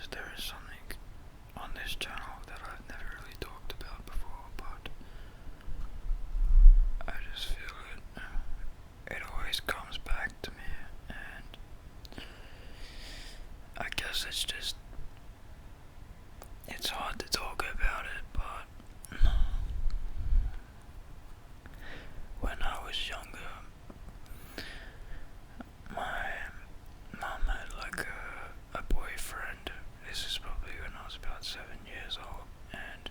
because there is something on this channel that I've never really talked about before, but I just feel it always comes back to me, and I guess it's hard to talk about it, but when I was younger, my mum had like a boyfriend. This is probably when I was about 7 years old, and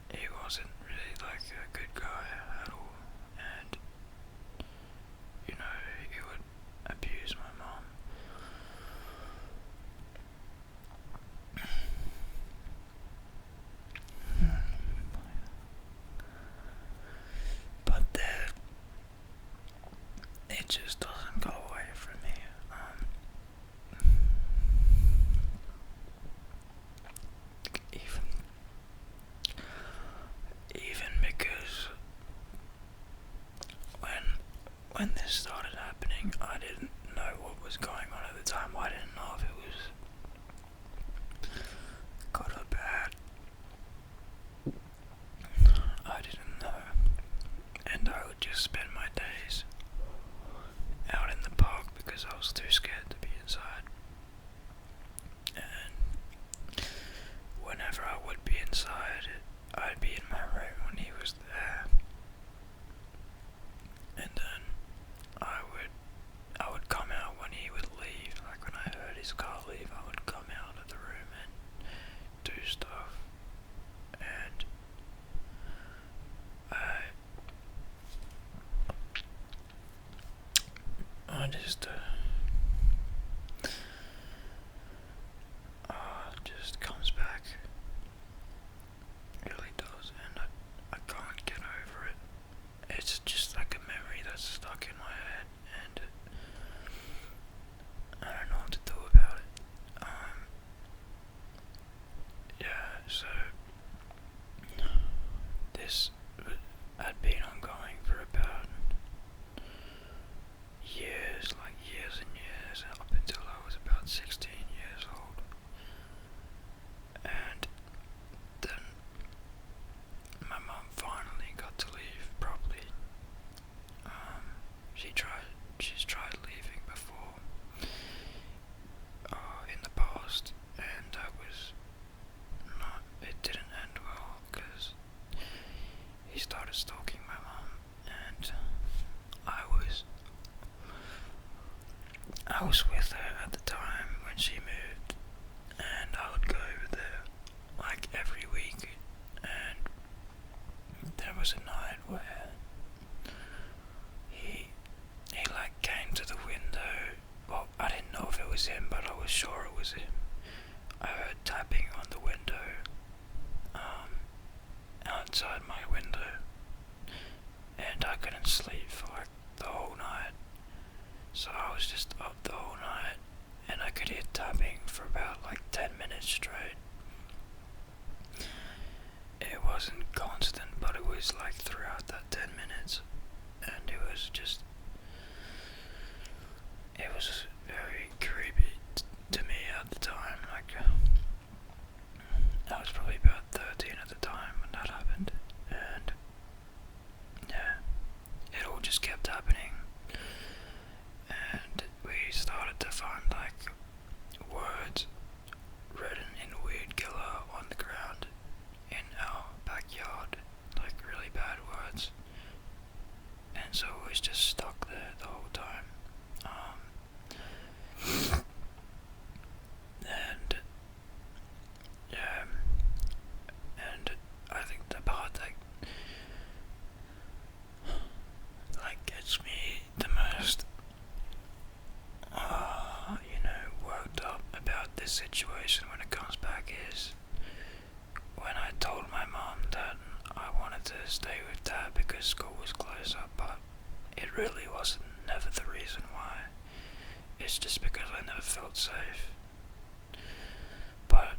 he wasn't really like a good guy at all, and you know, he would abuse my mum. But then it just doesn't go away from me. Even because when this started happening, I didn't know what was going on at the time. I didn't know if it was good or bad. I didn't know, and I would just spend my days out in the park because I was too scared to be inside. And whenever I would be inside, I'd be in my room when he was there, and then I would come out when he would leave. Like when I heard his car leave, I would come out of the room and do stuff, and I just comes back. It really does, and I can't get over it. It's just like a memory that's stuck in my head, and I don't know what to do about it. Yeah, so this had been ongoing for about years, like years and years, up until I was about 16 years old. And then my mum finally got to leave properly. She's tried leaving before, in the past, and it didn't end well, because he started stalking my mum, and I was with her at the time when she moved, and I would go over there like every week, and there was a night where he like came to the window. Well, I didn't know if it was him, but I was sure it was him. I heard tapping on the window, outside my window, and I couldn't sleep for like the whole night. So I was just up the whole night, and I could hear tapping for about like 10 minutes straight. It wasn't constant, but it was like throughout that 10 minutes, and it was very creepy to me at the time. Like, I was probably about 13 at the time when that happened, and yeah, it all just kept happening, and we started to find like words written in weird colour on the ground in our backyard, like really bad words, and so it was just stuck there the whole time. And yeah, and I think the part that like gets me the most worked up about this situation when it comes back is when I told my mom that I wanted to stay with Dad because school was closer, but it really wasn't never the reason why. It's just because I never felt safe. But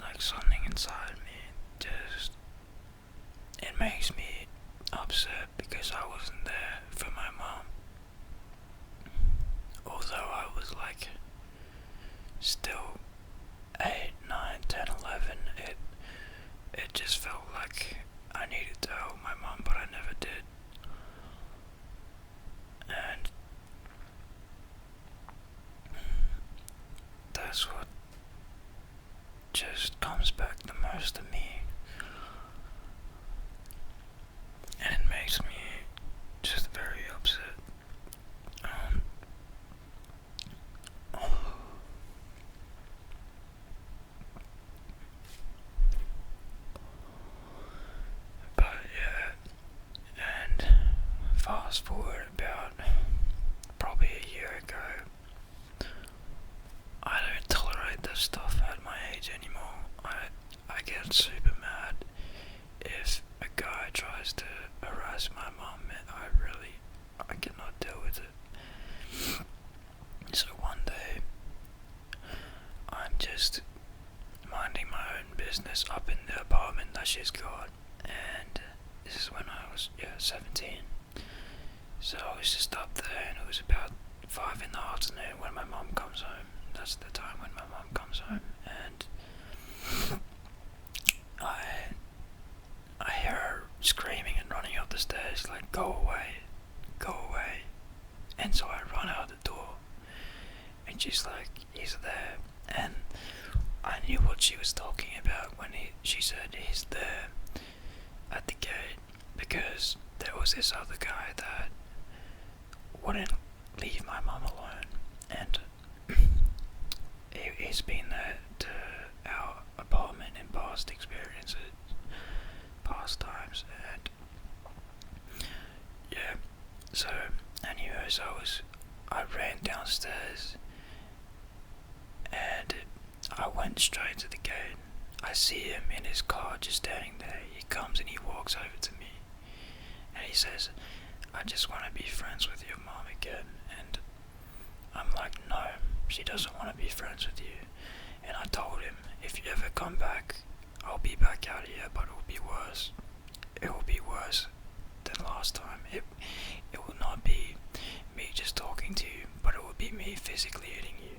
like something inside me just, it makes me upset because I wasn't there for my mom. Although I was like just comes back the most to me, and it makes me just very upset. Um, but yeah, and fast forward about probably a year ago, I don't tolerate this stuff at my age anymore. I get super mad if a guy tries to harass my mom. I cannot deal with it. So one day, I'm just minding my own business up in the apartment that she's got, and this is when I was 17. So I was just up there, and it was about 5 in the afternoon when my mom comes home. That's the time when my mom comes home, and I hear her screaming and running up the stairs like, go away, go away. And so I run out the door, and she's like, he's there. And I knew what she was talking about when she said he's there at the gate, because there was this other guy that wouldn't leave my mum alone, and he's been there to our apartment in past experiences, past times, and yeah. So, anyways, I ran downstairs, and I went straight to the gate. I see him in his car just standing there. He comes and he walks over to me, and he says, I just want to be friends with your mom again. And I'm like, no, she doesn't want to be friends with you. And I told him, if you ever come back, I'll be back out here, but it will be worse. It will be worse than last time. It will not be me just talking to you, but it will be me physically hitting you.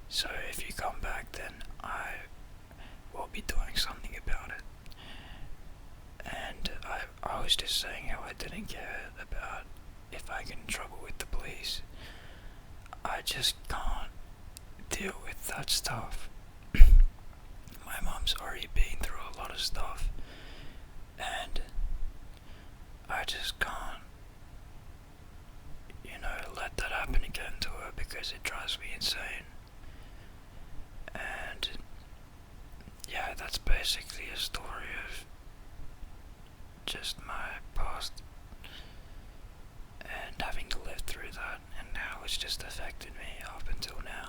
So if you come back, then I will be doing something about it. And I was just saying how I didn't care about if I get in trouble with the police. I just can't deal with that stuff. My mom's already been through a lot of stuff, and I just can't, let that happen again to her, because it drives me insane. And yeah, that's basically a story of just my past and having to live through that, and how it's just affected me up until now.